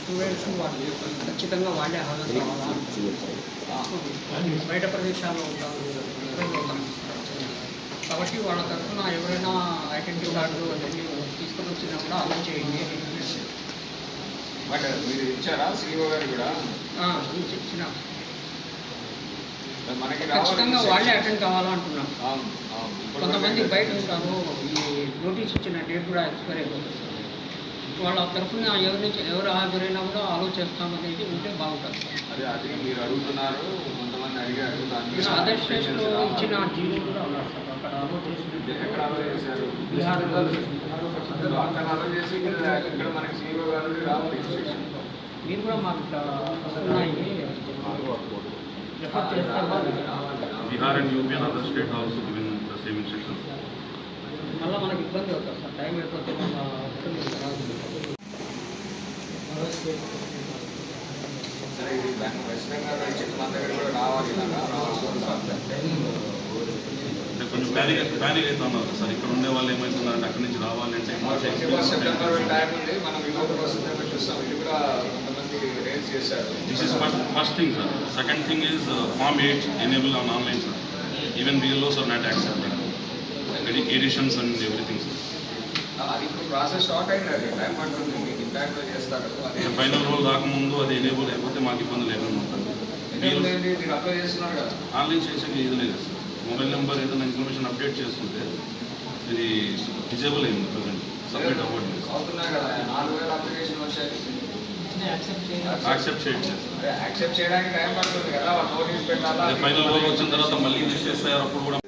Students వాళ్ళు ఖచ్చితంగా వాళ్ళే హాజరు కావాలా, బయట ప్రదేశాల్లో ఉంటారు కాబట్టి వాళ్ళ తరఫున ఎవరైనా ఐడెంటిటీ కార్డు అవన్నీ తీసుకొని వచ్చినా కూడా అలా చేయండి. బట్ మీరు ఇచ్చారా సిఇఓ గారు కూడా? ఇచ్చిన మనకి ఖచ్చితంగా వాళ్ళే అటెండ్ కావాలంటున్నాం. కొంతమంది బయట ఉంటారు, ఈ నోటీస్ ఇచ్చిన డేట్ కూడా ఎక్స్పైర్ అయిపోతుంది. వాళ్ళ తరఫున ఎవరు హాజరైనా కూడా అలో చేస్తామనేది ఉంటే బాగుంటుంది. అదే అది మీరు అడుగుతున్నారు, కొంతమంది అడిగారు. అదర్ స్టేట్స్లో ఇచ్చిన జీవో కూడా ఉన్నారు సార్, అక్కడ అలో చేసి ఎక్కడ అలో చేశారు? బీహార్లో అక్కడ అలో చేసి ఇక్కడ మనకి సిఇఓ గారు రావాలి. మీరు కూడా మాకు ఇట్లా వస్తున్నాయి రెఫర్ చేస్తే Bihar and UP and other states also given the same instructions. మళ్ళీ మనకి ఇబ్బంది అవుతుంది సార్, టైం అయిపోతే సరే ఇది వెస్ట్ బెంగాల్ నుంచి మన దగ్గర కూడా రావాలి. కొంచెం ప్యానిక్ అవుతా ఉన్నారు సార్. ఇక్కడ ఉండే వాళ్ళు ఏమవుతున్నారంటే అక్కడి నుంచి రావాలంటే సెప్టెంబర్ టైం ఉంది, మనం ఇంకొక వస్తుందేమో చూస్తాం. ఇది కూడా కొంతమంది రేజ్ చేశారు. This is first thing sir. Second thing is Form 8 enable on online sir. Even BLOs are not accepted. Editions and everything sir. అది ఇప్పుడు ప్రాసెస్ స్టార్ట్ అయింది, అది టైం పడుతుంది. మీకు ఇంపాక్ట్ చేస్తారు. ఫైనల్ రోల్ రాకముందు అది ఎనేబుల్ అయిపోతే మాకు ఇబ్బంది లేకుండా ఉంటుంది. మీరు అప్లై చేస్తున్నారు కదా, ఆన్లైన్ చేసేది ఇది లేదు సార్. మొబైల్ నెంబర్ ఏదైనా ఇన్ఫర్మేషన్ అప్డేట్ చేస్తుంటే ఇది డిజేబుల్ అయింది ప్రజెంట్, సబ్మిట్ అవ్వట్లేదు. అవుతున్నాయి కదా, 4000 అప్లికేషన్ వచ్చాయి. యాక్సెప్ట్ చేయట్లేదు. యాక్సెప్ట్ చేయడానికి టైం పడుతుంది కదా, నోటీస్ పెట్టాలా. ఫైనల్ రోల్ వచ్చిన తర్వాత మళ్ళీ లిస్ట్ చేస్తారు. అప్పుడు కూడా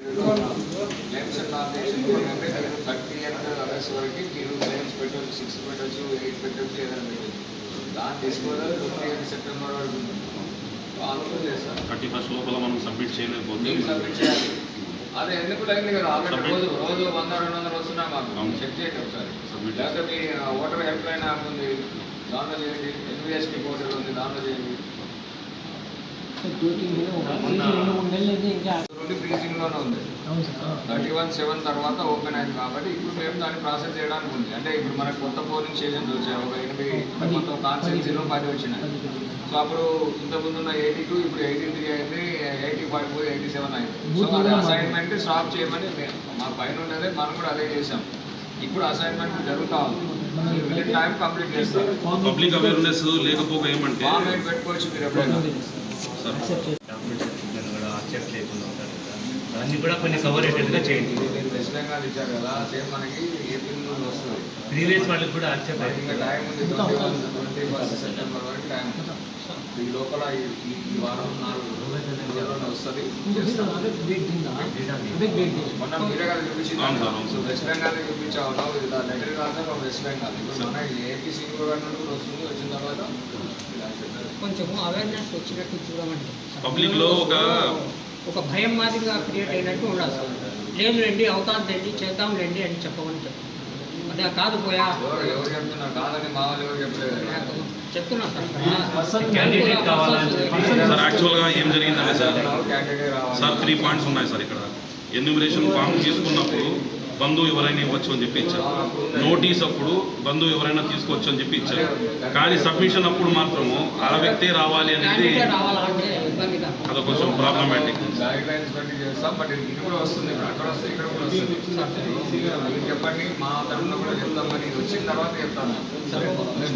క్లెయిమ్స్ అండ్ నామినేషన్ అంటే 30th ఆగస్ట్ వరకు మీరు క్లెయిమ్స్ పెట్టవచ్చు, 6 పెట్టవచ్చు, 8 పెట్టవచ్చు, ఏదైనా పెట్టవచ్చు. దాని డిస్పోజల్ 28 సెప్టెంబర్ వరకు ఆలోచన చేస్తారు. 31st లోపల మనం సబ్మిట్ చేయలేకపోతే సబ్మిట్ చేయాలి. అదే ఎందుకు అయింది కదా, ఆల్రెడీ రోజు 100-200 వస్తున్నాయి. మాకు చెక్ చేయండి ఒకసారి. లేకపోతే మీ ఓటర్ హెల్ప్ లైన్ యాప్ ఉంది, దాంట్లో చేయండి. NVSP పోర్టల్ ఉంది, దాంట్లో చేయండి. ఫ్రీజింగ్లోనే ఉంది. 31/7 తర్వాత ఓపెన్ అయింది కాబట్టి ఇప్పుడు మేము దాన్ని ప్రాసెస్ చేయడానికి ఉంది. అంటే ఇప్పుడు మనకు కొత్త పోలింగ్ స్టేషన్స్ వచ్చాయి, ఒక 8 మొత్తం కాన్స్టిట్యున్సీలో 10 వచ్చినాయి. సో అప్పుడు ఇంతకుముందు ఉన్న 82 ఇప్పుడు 83 అయింది, 85 పోయి 87 అయింది. సో అది అసైన్మెంట్ స్టాప్ చేయమని మా పైన ఉండేదే, మనం కూడా అదే చేసాం. ఇప్పుడు అసైన్మెంట్ జరుగుతూ ఉంది, విత్ టైం కంప్లీట్ చేస్తారు. పబ్లిక్ అవేర్నెస్ లేకపోతే ఏమంటే పెట్టుకోవచ్చు మీరు ఎప్పుడైనా యాక్సెప్ట్ చేయకుండా ఉంటారు కదా, దాన్ని కూడా కొన్ని కవర్ అయ్యేట్టుగా చేయండి. వెస్ట్ బెంగాల్ ఇచ్చారు కదా, సేమ్ మనకి ఏపీలో వస్తుంది. ప్రీవియస్ వాళ్ళకి కూడా యాక్సెప్ట్ ఇంకా అయ్యింది. టైం ఉంది, 21 సెప్టెంబర్ వరకు టైం. ఈ లోపల ఈ వారం 4 రోజుల్లో వస్తుంది. మొన్న మీరే కదా చూపించింది. సో వెస్ట్ బెంగాల్ చూపించావు, లెటర్ కాదు వెస్ట్ బెంగాల్. ఇప్పుడు మన ఏపీ సిఇఓ గారి నుండి కూడా వస్తుంది. వచ్చిన తర్వాత కొంచెం అవేర్నెస్ వచ్చినట్టు చూడమండి. పబ్లిక్లో ఒక భయం మాదిరిగా క్రియేట్ అయినట్టు ఉండాలి సార్. లేదు రండి, అవుతాండి, చేద్దాం రండి అని చెప్పమని చెప్పండి. అదే కాదు పోయా ఎవరు చెప్తున్నారు కాదని మా వాళ్ళు ఎవరు చెప్పలేదు చెప్తున్నా సార్. క్యాండిడేట్ కావాలని సార్ యాక్చువల్గా ఏం జరిగిందంటే సార్ 3 పాయింట్స్ ఉన్నాయి సార్. ఇక్కడ ఎన్యూమరేషన్ ఫామ్ తీసుకున్నప్పుడు బంధువు ఎవరైనా ఇవ్వచ్చు అని చెప్పి ఇచ్చారు. నోటీస్ అప్పుడు బంధువు ఎవరైనా తీసుకోవచ్చు అని చెప్పి ఇచ్చారు. కానీ సబ్మిషన్ అప్పుడు మాత్రము ఆ వ్యక్తే రావాలి అనేది అది కొంచెం ప్రాబ్లమాటిక్. గైడ్ లైన్స్ బట్టి చేస్తాం. బట్ ఇది కూడా వస్తుంది, అక్కడ వస్తే ఇక్కడ కూడా వస్తుంది. మీరు చెప్పండి, మా తరఫున కూడా చెప్తాం. మరి ఇది వచ్చిన తర్వాత చెప్తాను.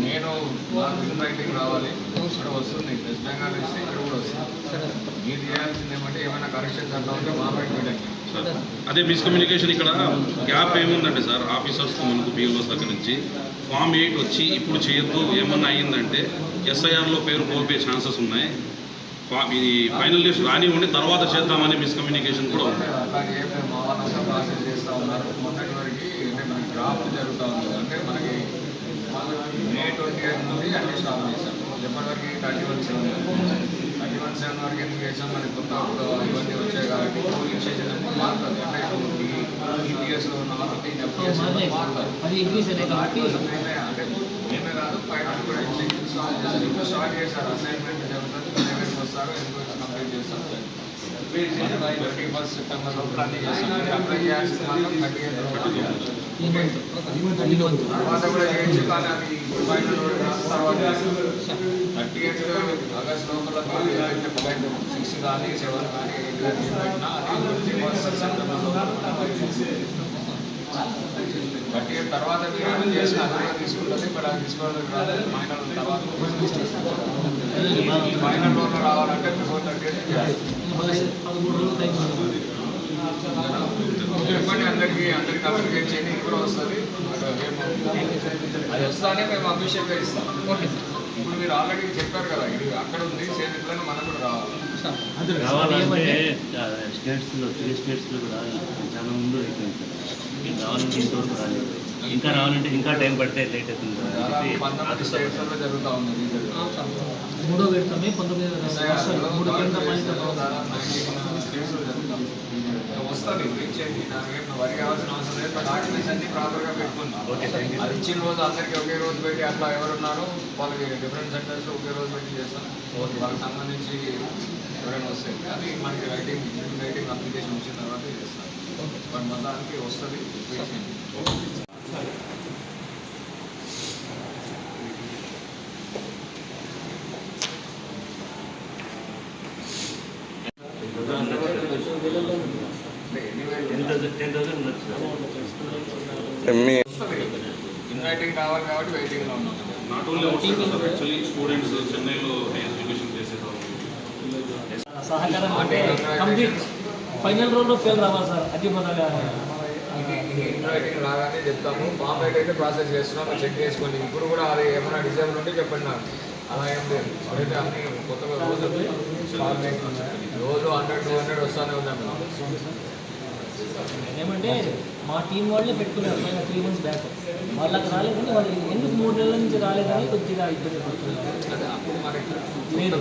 నేను నాకు ఇన్ రైటింగ్ రావాలి, ఇక్కడ వస్తుంది. వెస్ట్ బెంగాల్ ఇస్తే ఇక్కడ కూడా వస్తుంది. మీరు చేయాల్సింది ఏమంటే ఏమైనా కరెక్షన్స్ అట్లా ఉంటే మా బయట పెట్టండి. అదే మిస్కమ్యూనికేషన్ ఇక్కడ గ్యాప్ ఏముందంటే సార్, ఆఫీసర్స్కి మనకు BLOs దగ్గర నుంచి Form 8 వచ్చి ఇప్పుడు చేయొద్దు ఏమన్నా అయ్యిందంటే SIRలో పేరు కోల్పోయే ఛాన్సెస్ ఉన్నాయి. ఇది ఫైనల్ లిస్ట్ రానివ్వండి, తర్వాత చేద్దామని మిస్కమ్యూనికేషన్ కూడా ఉంది. అట్లాగే మేము మా వాళ్ళంతా ప్రాసెస్ చేస్తూ ఉన్నారు. మొన్నటి వరకు అంటే మనకి డ్రాఫ్ట్ జరుగుతూ ఉంది. అంటే మనకి May 28 నుండి అన్ని స్టార్ట్ చేశాం. ఎప్పటివరకు 31/7 వరకు ఎందుకు చేసాం, మనకి కొత్త ఇవన్నీ వచ్చాయి కాబట్టి పోలింగ్ స్టేషన్ అనేది మారుతుంది. అంటే ఈపీఎస్లో ఉన్న వాళ్ళకి ఎఫ్పిఎస్ మారుతుంది. అంటే మేమే కాదు, పైన కూడా ఇన్స్ట్రక్షన్స్ స్టార్ట్ చేశారు. అసైన్మెంట్ జరుగుతుంది, ప్రైవేట్కి వస్తారు, ఎందుకు కంప్లీట్ చేస్తారు. 31 సెప్టెంబర్ లోపల అన్నీ చేస్తాం. అప్లై చేయాల్సింది మాత్రం 38 తర్వాత కూడా చేయొచ్చు, కానీ అది ఫైనల్ తర్వాత 38 ఆగస్ట్ లోపల 6 కానీ 7 కానీ 8 కానీ పెట్టినా అది 31 సెప్టెంబర్ లోపల 38 తర్వాత మీరు ఏమైనా చేసిన అది కూడా తీసుకుంటుంది. ఇక్కడ తీసుకోవడం రాదు, ఫైనల్ తర్వాత ఫైనల్ లోపల రావాలంటే బిఫోర్ 38 చేయాలి. చెప్పండి అందరికీ కమ్యూనికేట్ చేయండి. ఇది కూడా వస్తుంది, అది వస్తానే మేము అఫీషియల్గా ఇస్తాం. ఇప్పుడు మీరు ఆల్రెడీ చెప్పారు కదా, ఇది అక్కడ ఉంది, సేమ్ ఇట్లనే మనకు కూడా రావాలంటే స్టేట్స్లో 3 స్టేట్స్లో కూడా చాలా ముందు అయిపోయింది. రావాలంటే ఇంతవరకు రాలేదు. ఇంకా రావాలంటే ఇంకా టైం పడితే లేట్ అవుతుంది. 19 స్టేట్స్లో జరుగుతూ ఉంది. 3వ విడతమే 19 వస్తుంది. వరి కావాల్సిన అవసరం లేదు. డాక్యుమెంట్స్ అన్ని ప్రాపర్గా పెట్టుకున్నాం. అది ఇచ్చిన రోజు అందరికీ ఒకే రోజు పెట్టి అట్లా ఎవరున్నారో వాళ్ళకి డిఫరెంట్ సెంటర్స్లో ఒకే రోజు పెట్టి చేస్తాం. వాళ్ళకి సంబంధించి ఎవరైనా వస్తాయి, అది మనకి రైటింగ్ అప్లికేషన్ వచ్చిన తర్వాత చేస్తాం. బట్ మొత్తానికి వస్తుంది. ఇన్వైటింగ్ రావాలి కాబట్టి వెయిటింగ్లో ఉన్నాం. Not only out side, actually students చెన్నైలో ఎడ్యుకేషన్ చేసేవాళ్ళు సహకారం అంటే కంప్లీట్ ఫైనల్ రోల్లో పేరు రావాలి సార్. అది మొదలుగా ఇది ఇన్వైటింగ్ రాగానే చెప్తాము. ఫామ్ అయితే ప్రాసెస్ చేస్తున్నాం, చెక్ చేసుకోండి. ఇప్పుడు కూడా అది ఏమైనా డిజైన్ ఉంటే చెప్పండి నాకు. అలా ఏం లేదు. అయితే అన్ని కొత్తగా రోజు 100-200 వస్తూనే ఉన్నాం. ఏమంటే మా టీం వాళ్ళే పెట్టుకున్నారు 3 months బ్యాక్. వాళ్ళకి రాలేదని, వాళ్ళు ఎందుకు 3 నెలల నుంచి రాలేదని కొద్దిగా ఇబ్బంది పడుతున్నారు. అప్పుడు మనకి లేదు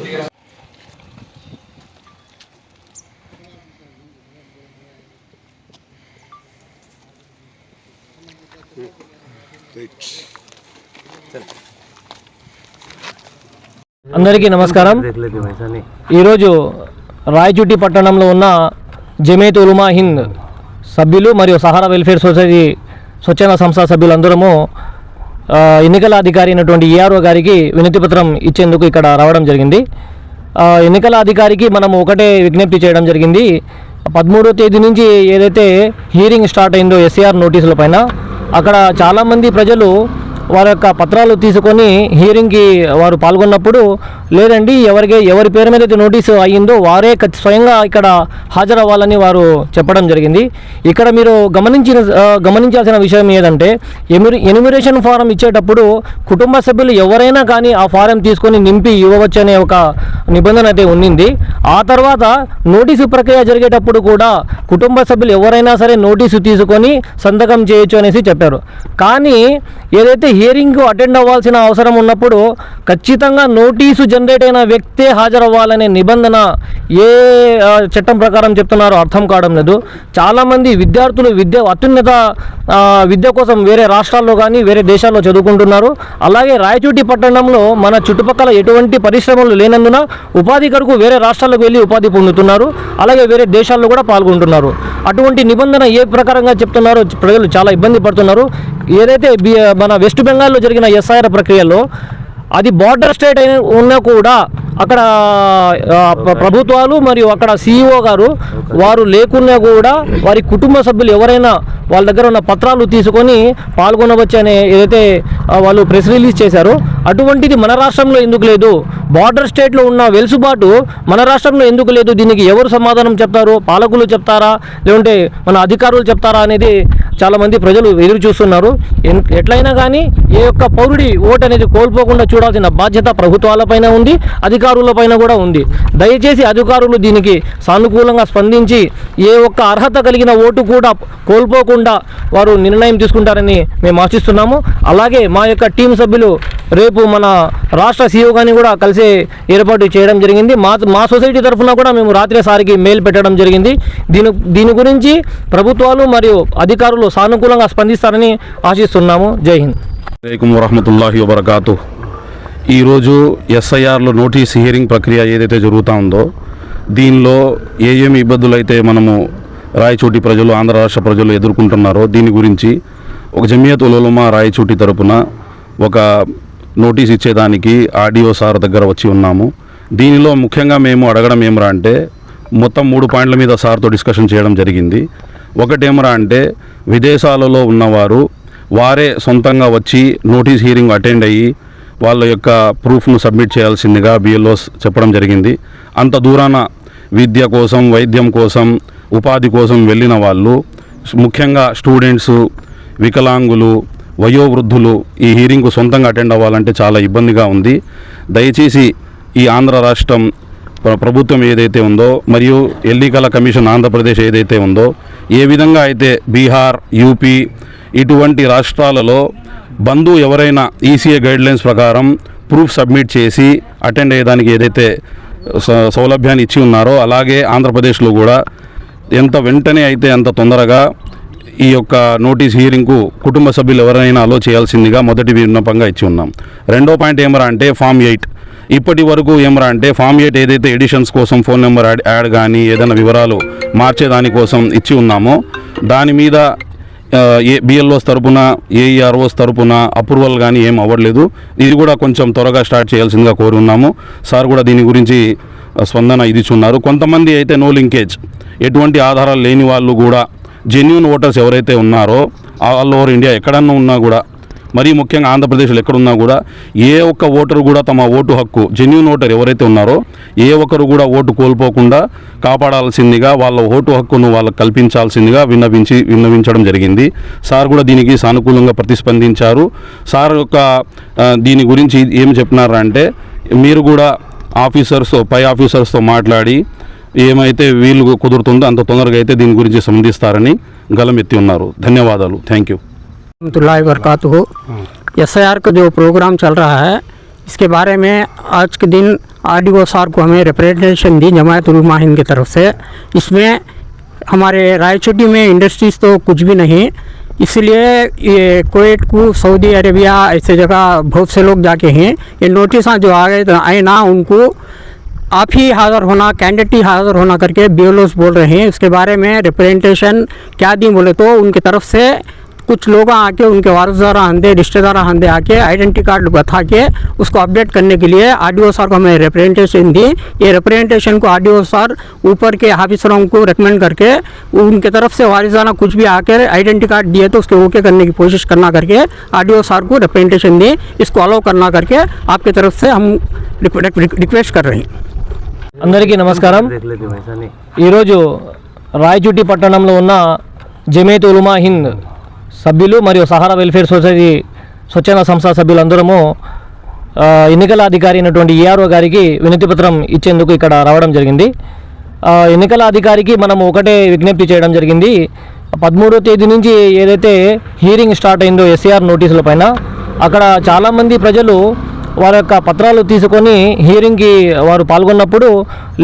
అందరికీ నమస్కారం. ఈరోజు రాయచూటి పట్టణంలో ఉన్న జమేత్ ఉలమా హింద్ సభ్యులు మరియు సహారా వెల్ఫేర్ సొసైటీ స్వచ్ఛంద సంస్థ సభ్యులందరము ఎన్నికల అధికారి అయినటువంటి ఏఆర్ఓ గారికి వినతి పత్రం ఇచ్చేందుకు ఇక్కడ రావడం జరిగింది. ఎన్నికల అధికారికి మనం ఒకటే విజ్ఞప్తి చేయడం జరిగింది. 13వ తేదీ నుంచి ఏదైతే హియరింగ్ స్టార్ట్ అయిందో ఎస్ఏఆర్ నోటీసుల పైన, అక్కడ చాలామంది ప్రజలు వారి యొక్క పత్రాలు తీసుకొని హియరింగ్కి వారు పాల్గొన్నప్పుడు, లేదండి ఎవరి పేరు మీద అయితే నోటీసు అయ్యిందో వారే స్వయంగా ఇక్కడ హాజరవ్వాలని వారు చెప్పడం జరిగింది. ఇక్కడ మీరు గమనించాల్సిన విషయం ఏదంటే, ఎన్యూమరేషన్ ఫారం ఇచ్చేటప్పుడు కుటుంబ సభ్యులు ఎవరైనా కానీ ఆ ఫారం తీసుకొని నింపి ఇవ్వవచ్చు అనే ఒక నిబంధన అయితే ఉన్నింది. ఆ తర్వాత నోటీసు ప్రక్రియ జరిగేటప్పుడు కూడా కుటుంబ సభ్యులు ఎవరైనా సరే నోటీసు తీసుకొని సంతకం చేయొచ్చు అనేసి చెప్పారు. కానీ ఏదైతే హియరింగ్ అటెండ్ అవ్వాల్సిన అవసరం ఉన్నప్పుడు ఖచ్చితంగా నోటీసు జనరేట్ అయిన వ్యక్తే హాజరవ్వాలనే నిబంధన ఏ చట్టం ప్రకారం చెప్తున్నారో అర్థం కావడం లేదు. చాలామంది విద్యార్థులు అత్యున్నత విద్య కోసం వేరే రాష్ట్రాల్లో కానీ వేరే దేశాల్లో చదువుకుంటున్నారు. అలాగే రాయచూటి పట్టణంలో మన చుట్టుపక్కల ఎటువంటి పరిశ్రమలు లేనందున ఉపాధి కొరకు వేరే రాష్ట్రాలకు వెళ్ళి ఉపాధి పొందుతున్నారు. అలాగే వేరే దేశాల్లో కూడా పాల్గొంటున్నారు. అటువంటి నిబంధన ఏ ప్రకారంగా చెప్తున్నారో ప్రజలు చాలా ఇబ్బంది పడుతున్నారు. ఏదైతే మన వెస్ట్ బెంగాల్లో జరిగిన ఎస్ఐఆర్ ప్రక్రియలో అది బార్డర్ స్టేట్ అయిన ఉన్నా కూడా అక్కడ ప్రభుత్వాలు మరియు అక్కడ సిఇఓ గారు వారు లేకున్నా కూడా వారి కుటుంబ సభ్యులు ఎవరైనా వాళ్ళ దగ్గర ఉన్న పత్రాలు తీసుకొని పాల్గొనవచ్చు అనే ఏదైతే వాళ్ళు ప్రెస్ రిలీజ్ చేశారో అటువంటిది మన రాష్ట్రంలో ఎందుకు లేదు? బార్డర్ స్టేట్లో ఉన్న వెలుసుబాటు మన రాష్ట్రంలో ఎందుకు లేదు? దీనికి ఎవరు సమాధానం చెప్తారు? పాలకులు చెప్తారా, లేకుంటే మన అధికారులు చెప్తారా అనేది చాలామంది ప్రజలు ఎదురు చూస్తున్నారు. ఎట్లయినా కానీ ఏ ఒక్క పౌరుడి ఓటు అనేది కోల్పోకుండా చూడాల్సిన బాధ్యత ప్రభుత్వాలపైన ఉంది, అధికారులపైన కూడా ఉంది. దయచేసి అధికారులు దీనికి సానుకూలంగా స్పందించి ఏ ఒక్క అర్హత కలిగిన ఓటు కూడా కోల్పోకుండా వారు నిర్ణయం తీసుకుంటారని మేము ఆశిస్తున్నాము. అలాగే మా యొక్క టీం సభ్యులు రేపు మన రాష్ట్ర సీఈఓ గారిని కూడా కలిసే ఏర్పాటు చేయడం జరిగింది. మా సొసైటీ తరఫున కూడా మేము రాత్రి సారికి మెయిల్ పెట్టడం జరిగింది. దీని గురించి ప్రభుత్వాలు మరియు అధికారులు సానుకూలంగా స్పందిస్తారని ఆశిస్తున్నాము. జై హింద్. అలైకుం వరహమతుల్లాహి వబరకాతు. ఈరోజు ఎస్ఐఆర్లో నోటీస్ హియరింగ్ ప్రక్రియ ఏదైతే జరుగుతూ ఉందో దీనిలో ఏమేమి ఇబ్బందులు అయితే మనము రాయచోటి ప్రజలు, ఆంధ్ర రాష్ట్ర ప్రజలు ఎదుర్కొంటున్నారో దీని గురించి ఒక జమియత్ ఉలమా రాయచోటి తరపున ఒక నోటీస్ ఇచ్చేదానికి ఆర్డీఓ సార్ దగ్గర వచ్చి ఉన్నాము. దీనిలో ముఖ్యంగా మేము అడగడం ఏమరా అంటే మొత్తం 3 పాయింట్ల మీద సార్తో డిస్కషన్ చేయడం జరిగింది. ఒకటేమరా అంటే విదేశాలలో ఉన్నవారు వారే సొంతంగా వచ్చి నోటీస్ హియరింగ్ అటెండ్ అయ్యి వాళ్ళ యొక్క ప్రూఫ్ను సబ్మిట్ చేయాల్సిందిగా బిఎల్ఓస్ చెప్పడం జరిగింది. అంత దూరాన విద్య కోసం, వైద్యం కోసం, ఉపాధి కోసం వెళ్ళిన వాళ్ళు, ముఖ్యంగా స్టూడెంట్స్, వికలాంగులు, వయోవృద్ధులు ఈ హీరింగ్కు సొంతంగా అటెండ్ అవ్వాలంటే చాలా ఇబ్బందిగా ఉంది. దయచేసి ఈ ఆంధ్ర రాష్ట్రం ప్రభుత్వం ఏదైతే ఉందో మరియు ఎన్నికల కమిషన్ ఆంధ్రప్రదేశ్ ఏదైతే ఉందో ఏ విధంగా అయితే బీహార్, యూపీ ఇటువంటి రాష్ట్రాలలో బంధువు ఎవరైనా ఈసీఏ గైడ్లైన్స్ ప్రకారం ప్రూఫ్ సబ్మిట్ చేసి అటెండ్ అయ్యేదానికి ఏదైతే సౌలభ్యాన్ని ఇచ్చి ఉన్నారో అలాగే ఆంధ్రప్రదేశ్లో కూడా ఎంత వెంటనే అయితే అంత తొందరగా ఈ యొక్క నోటీస్ హియరింగ్కు కుటుంబ సభ్యులు ఎవరైనా అలో చేయాల్సిందిగా మొదటి విన్నపంగా ఇచ్చి ఉన్నాం. రెండో పాయింట్ ఏమరా అంటే ఫామ్ 8 ఇప్పటి వరకు ఏమరా అంటే ఫామ్ 8 ఏదైతే ఎడిషన్స్ కోసం ఫోన్ నెంబర్ యాడ్ కానీ ఏదైనా వివరాలు మార్చేదానికోసం ఇచ్చి ఉన్నామో దాని మీద బిఎల్ఓస్ తరపున, ఏఈఆర్ఓస్ తరపున అప్రూవల్ కానీ ఏం అవ్వట్లేదు. ఇది కూడా కొంచెం త్వరగా స్టార్ట్ చేయాల్సిందిగా కోరి ఉన్నాము. సార్ కూడా దీని గురించి స్పందన ఇదిచున్నారు. కొంతమంది అయితే నో లింకేజ్, ఎటువంటి ఆధారాలు లేని వాళ్ళు కూడా జెన్యూన్ ఓటర్స్ ఎవరైతే ఉన్నారో ఆల్ ఓవర్ ఇండియా ఎక్కడన్నా ఉన్నా కూడా, మరీ ముఖ్యంగా ఆంధ్రప్రదేశ్లో ఎక్కడున్నా కూడా ఏ ఒక్క ఓటరు కూడా తమ ఓటు హక్కు, జెన్యూన్ ఓటర్ ఎవరైతే ఉన్నారో ఏ ఒక్కరు కూడా ఓటు కోల్పోకుండా కాపాడాల్సిందిగా, వాళ్ళ ఓటు హక్కును వాళ్ళకు కల్పించాల్సిందిగా విన్నవించడం జరిగింది. సార్ కూడా దీనికి సానుకూలంగా ప్రతిస్పందించారు. సార్ యొక్క దీని గురించి ఏం చెప్పినారంటే మీరు కూడా పై ఆఫీసర్స్తో మాట్లాడి ఏమైతే వీలు కుదురుతుందో అంత తొందరగా అయితే దీని గురించి సంధిస్తారని గలమెత్తి ఉన్నారు. ధన్యవాదాలు. Thank you. रहमतुल्लाहि वबरकातुहू। एसआईआर का जो प्रोग्राम चल रहा है इसके बारे में आज के दिन आरडीओ साहब को हमें रिप्रेजेंटेशन दी जमायत उलमा हिंद की तरफ से। इसमें हमारे रायचोटी में इंडस्ट्रीज़ तो कुछ भी नहीं, इसलिए ये कुवैत को, सऊदी अरेबिया ऐसे जगह बहुत से लोग जाके हैं। ये नोटिस जो आए ना उनको आप ही हाज़िर होना, कैंडिडेट ही हाज़िर होना करके बीएलओस बोल रहे हैं। इसके बारे में रिप्रेजेंटेशन क्या दी बोले तो उनकी तरफ से कुछ लोग आके उनके वारसदार हंदे, रिश्तेदार हंदे आके आइडेंटिटी कार्ड बता के उसको अपडेट करने के लिए आरडीओ सर को हमें रिप्रेजेंटेशन दी। ये रिप्रेजेंटेशन को आरडीओ सर ऊपर के ऑफिसरों को रिकमेंड करके उनके तरफ से वारिसाना कुछ भी आकर आइडेंटिटी कार्ड दिए तो उसके ओके करने की कोशिश करना करके आरडीओ सर को रिप्रेजेंटेशन दी। इसको अलाउ करना करके आपकी तरफ से हम रिक्वेस्ट कर रहे हैं। అందరికీ నమస్కారం. ఈరోజు రాయచోటి పట్టణంలో ఉన్న జమియత్ ఉలమా హింద్ సభ్యులు మరియు సహారా వెల్ఫేర్ సొసైటీ స్వచ్ఛంద సంస్థ సభ్యులందరము ఎన్నికల అధికారి అయినటువంటి ఈఆర్ఓ గారికి వినతిపత్రం ఇచ్చేందుకు ఇక్కడ రావడం జరిగింది. ఎన్నికల అధికారికి మనము ఒకటే విజ్ఞప్తి చేయడం జరిగింది. 13వ తేదీ నుంచి ఏదైతే హియరింగ్ స్టార్ట్ అయిందో ఎస్ఐఆర్ నోటీసుల పైన, అక్కడ చాలామంది ప్రజలు వారి యొక్క పత్రాలు తీసుకొని హియరింగ్కి వారు పాల్గొన్నప్పుడు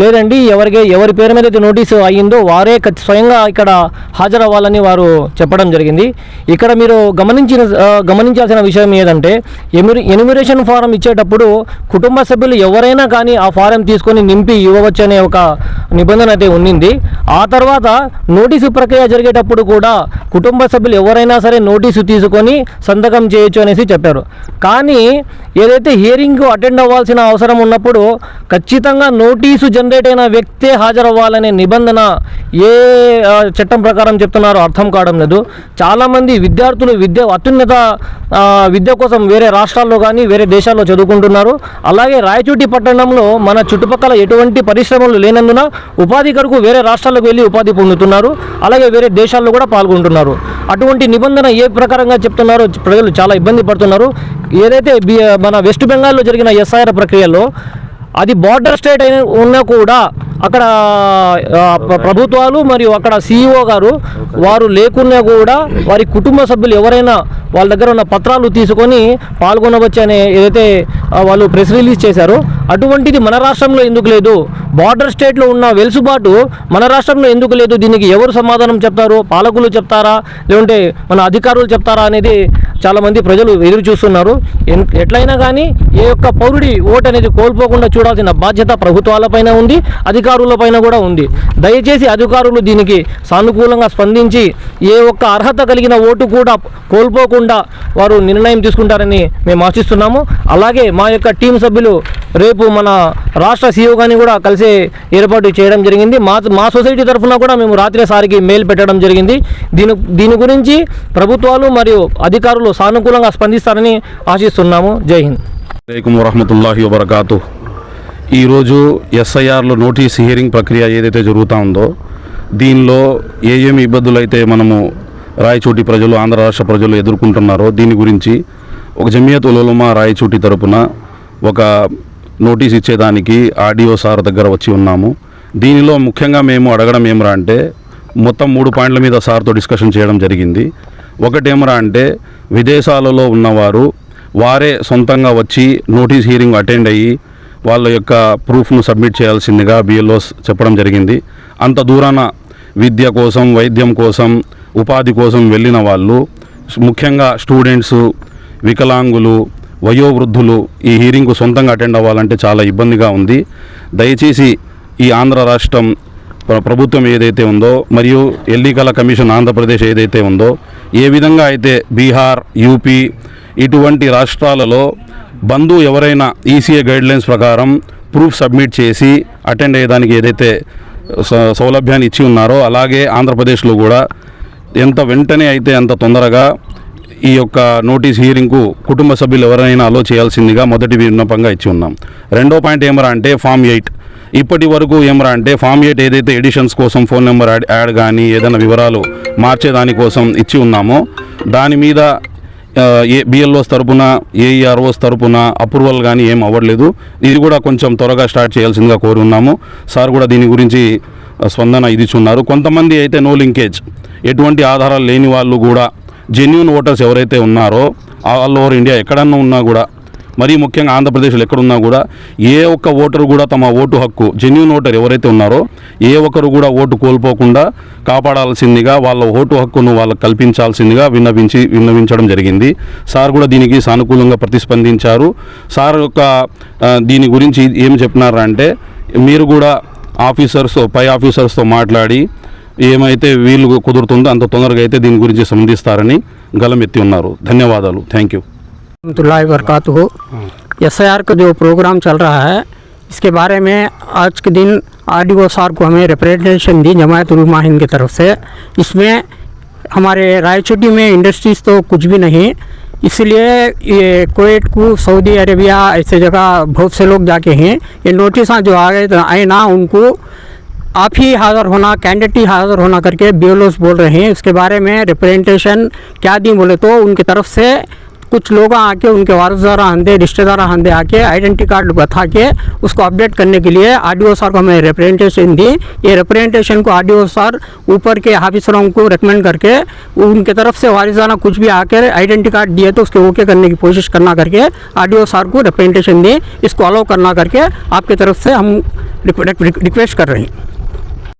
లేదండి ఎవరి పేరు మీద అయితే నోటీసు అయ్యిందో వారే స్వయంగా ఇక్కడ హాజరవ్వాలని వారు చెప్పడం జరిగింది. ఇక్కడ మీరు గమనించాల్సిన విషయం ఏదంటే ఎన్యూమరేషన్ ఫారం ఇచ్చేటప్పుడు కుటుంబ సభ్యులు ఎవరైనా కానీ ఆ ఫారం తీసుకొని నింపి ఇవ్వవచ్చు అనే ఒక నిబంధన అయితే ఉన్నింది. ఆ తర్వాత నోటీసు ప్రక్రియ జరిగేటప్పుడు కూడా కుటుంబ సభ్యులు ఎవరైనా సరే నోటీసు తీసుకొని సంతకం చేయొచ్చు అనేసి చెప్పారు. కానీ ఏదైతే హియరింగ్కు అటెండ్ అవ్వాల్సిన అవసరం ఉన్నప్పుడు ఖచ్చితంగా నోటీసు జనరేట్ అయిన వ్యక్తే హాజరవ్వాలనే నిబంధన ఏ చట్టం ప్రకారం చెప్తున్నారో అర్థం కావడం లేదు. చాలామంది విద్యార్థులు అత్యున్నత విద్య కోసం వేరే రాష్ట్రాల్లో కానీ వేరే దేశాల్లో చదువుకుంటున్నారు. అలాగే రాయచోటి పట్టణంలో మన చుట్టుపక్కల ఎటువంటి పరిశ్రమలు లేనందున ఉపాధి కొరకు వేరే రాష్ట్రాలకు వెళ్ళి ఉపాధి పొందుతున్నారు. అలాగే వేరే దేశాల్లో కూడా పాల్గొంటున్నారు. అటువంటి నిబంధన ఏ ప్రకారంగా చెప్తున్నారో ప్రజలు చాలా ఇబ్బంది పడుతున్నారు. ఏదైతే మన వెస్ట్ బెంగాల్లో జరిగిన ఎస్ఐఆర్ ప్రక్రియలో అది బార్డర్ స్టేట్ అయిన ఉన్నా కూడా అక్కడ ప్రభుత్వాలు మరియు అక్కడ CEO గారు వారు లేకున్నా కూడా వారి కుటుంబ సభ్యులు ఎవరైనా వాళ్ళ దగ్గర ఉన్న పత్రాలు తీసుకొని పాల్గొనవచ్చు అనే ఏదైతే వాళ్ళు ప్రెస్ రిలీజ్ చేశారో అటువంటిది మన రాష్ట్రంలో ఎందుకు లేదు? బార్డర్ స్టేట్లో ఉన్న వెలుసుబాటు మన రాష్ట్రంలో ఎందుకు లేదు? దీనికి ఎవరు సమాధానం చెప్తారు? పాలకులు చెప్తారా లేకుంటే మన అధికారులు చెప్తారా అనేది చాలామంది ప్రజలు ఎదురు చూస్తున్నారు. ఎట్లయినా కానీ ఏ ఒక్క పౌరుడి ఓటు అనేది కోల్పోకుండా చూడాల్సిన బాధ్యత ప్రభుత్వాలపైన ఉంది, అధికారులపైన కూడా ఉంది. దయచేసి అధికారులు దీనికి సానుకూలంగా స్పందించి ఏ ఒక్క అర్హత కలిగిన ఓటు కూడా కోల్పోకుండా వారు నిర్ణయం తీసుకుంటారని మేము ఆశిస్తున్నాము. అలాగే మా యొక్క టీం సభ్యులు రేపు మన రాష్ట్ర CEO గారిని కూడా కలిసే ఏర్పాటు చేయడం జరిగింది. మా సొసైటీ తరఫున కూడా మేము రాత్రి సారికి మెయిల్ పెట్టడం జరిగింది. దీని గురించి ప్రభుత్వాలు మరియు అధికారులు సానుకూలంగా స్పందిస్తారని ఆశిస్తున్నాము. జై హింద్. అలైకుం వరహమతుల్లాహి వబరకాతు. ఈరోజు ఎస్ఐఆర్లో నోటీస్ హియరింగ్ ప్రక్రియ ఏదైతే జరుగుతూ ఉందో దీనిలో ఏమేమి ఇబ్బందులు అయితే మనము రాయచోటి ప్రజలు ఆంధ్ర రాష్ట్ర ప్రజలు ఎదుర్కొంటున్నారో దీని గురించి ఒక జమియత్ ఉలమా రాయచోటి తరపున ఒక నోటీస్ ఇచ్చేదానికి ఆర్డీఓ సార్ దగ్గర వచ్చి ఉన్నాము. దీనిలో ముఖ్యంగా మేము అడగడం ఏమరా అంటే మొత్తం 3 పాయింట్ల మీద సార్తో డిస్కషన్ చేయడం జరిగింది. ఒకటేమరా అంటే విదేశాలలో ఉన్నవారు వారే సొంతంగా వచ్చి నోటీస్ హియరింగ్ అటెండ్ అయ్యి వాళ్ళ యొక్క ప్రూఫ్ను సబ్మిట్ చేయాల్సిందిగా BLOs చెప్పడం జరిగింది. అంత దూరాన విద్య కోసం, వైద్యం కోసం, ఉపాధి కోసం వెళ్ళిన వాళ్ళు, ముఖ్యంగా స్టూడెంట్స్, వికలాంగులు, వయోవృద్ధులు ఈ హియరింగ్కు సొంతంగా అటెండ్ అవ్వాలంటే చాలా ఇబ్బందిగా ఉంది. దయచేసి ఈ ఆంధ్ర రాష్ట్రం ప్రభుత్వం ఏదైతే ఉందో మరియు ఎన్నికల కమిషన్ ఆంధ్రప్రదేశ్ ఏదైతే ఉందో ఏ విధంగా అయితే బీహార్, యూపీ ఇటువంటి రాష్ట్రాలలో బంధువు ఎవరైనా ECA గైడ్లైన్స్ ప్రకారం ప్రూఫ్ సబ్మిట్ చేసి అటెండ్ అయ్యేదానికి ఏదైతే సౌలభ్యాన్ని ఇచ్చి ఉన్నారో అలాగే ఆంధ్రప్రదేశ్లో కూడా ఎంత వెంటనే అయితే అంత తొందరగా ఈ యొక్క నోటీస్ హియరింగ్కు కుటుంబ సభ్యులు ఎవరైనా అలో చేయాల్సిందిగా మొదటి విన్నపంగా ఇచ్చి ఉన్నాం. రెండో పాయింట్ ఏమరా అంటే ఫామ్ 8 ఇప్పటి వరకు ఏమరా అంటే ఫామ్ 8 ఏదైతే ఎడిషన్స్ కోసం ఫోన్ నెంబర్ యాడ్ కానీ ఏదైనా వివరాలు మార్చేదానికోసం ఇచ్చి ఉన్నామో దాని మీద BLOs తరపున AEROs తరపున అప్రూవల్ కానీ ఏం అవ్వట్లేదు. ఇది కూడా కొంచెం త్వరగా స్టార్ట్ చేయాల్సిందిగా కోరి ఉన్నాము. సార్ కూడా దీని గురించి స్పందన ఇదిచున్నారు. కొంతమంది అయితే నో లింకేజ్ ఎటువంటి ఆధారాలు లేని వాళ్ళు కూడా జెన్యూన్ ఓటర్స్ ఎవరైతే ఉన్నారో ఆల్ ఓవర్ ఇండియా ఎక్కడన్నా ఉన్నా కూడా మరీ ముఖ్యంగా ఆంధ్రప్రదేశ్లో ఎక్కడున్నా కూడా ఏ ఒక్క ఓటరు కూడా తమ ఓటు హక్కు జెన్యూన్ ఓటర్ ఎవరైతే ఉన్నారో ఏ ఒక్కరు కూడా ఓటు కోల్పోకుండా కాపాడాల్సిందిగా వాళ్ళ ఓటు హక్కును వాళ్ళకు కల్పించాల్సిందిగా విన్నవించడం జరిగింది. సార్ కూడా దీనికి సానుకూలంగా ప్రతిస్పందించారు. సార్ యొక్క దీని గురించి ఏం చెప్పినారంటే మీరు కూడా పై ఆఫీసర్స్తో మాట్లాడి ఏమైతే వీలు కుదురుతుందో అంత తొందరగా అయితే దీని గురించి స్పందిస్తారని గలమెత్తి ఉన్నారు. ధన్యవాదాలు. Thank you. रहमतुल्लाहि वबरकातुहू। SIR का जो प्रोग्राम चल रहा है इसके बारे में आज के दिन RDO साहब को हमें रिप्रेजेंटेशन दी जमायत उलमा हिंद की तरफ से। इसमें हमारे रायचोटी में इंडस्ट्रीज़ तो कुछ भी नहीं, इसलिए ये कुवैत को सऊदी अरेबिया ऐसे जगह बहुत से लोग जाके हैं। ये नोटिस जो आए ना उनको आप ही हाज़िर होना, कैंडिडेट ही हाज़िर होना करके BLOs बोल रहे हैं। उसके बारे में रिप्रेजेंटेशन क्या दी बोले तो उनकी तरफ से कुछ लोग आके उनके वारसदार आंदे रिश्तेदार आंदे आके आइडेंटिटी कार्ड बता के उसको अपडेट करने के लिए RDO सर को हमें रिप्रेजेंटेशन दी। ये रिप्रेजेंटेशन को RDO सर ऊपर के ऑफिसरों को रिकमेंड करके उनके तरफ से वारिसाना कुछ भी आकर आइडेंटिटी कार्ड दिए तो उसके ओके करने की कोशिश करना करके RDO सर को रिप्रेजेंटेशन दी। इसको अलाउ करना करके आपकी तरफ से हम रिक्वेस्ट कर रहे हैं।